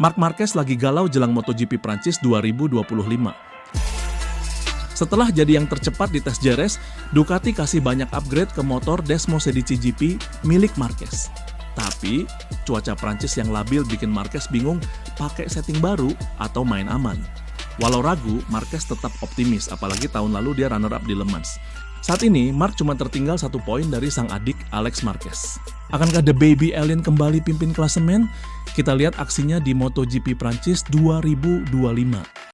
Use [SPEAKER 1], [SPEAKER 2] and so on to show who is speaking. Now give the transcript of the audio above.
[SPEAKER 1] Marc Marquez lagi galau jelang MotoGP Prancis 2025. Setelah jadi yang tercepat di tes Jerez, Ducati kasih banyak upgrade ke motor Desmos Edici GP milik Marquez. Tapi, cuaca Prancis yang labil bikin Marquez bingung pakai setting baru atau main aman. Walau ragu, Marquez tetap optimis, apalagi tahun lalu dia runner-up di Le Mans. Saat ini, Marc cuma tertinggal 1 poin dari sang adik Alex Marquez. Akankah The Baby Alien kembali pimpin klasemen? Kita lihat aksinya di MotoGP Prancis 2025.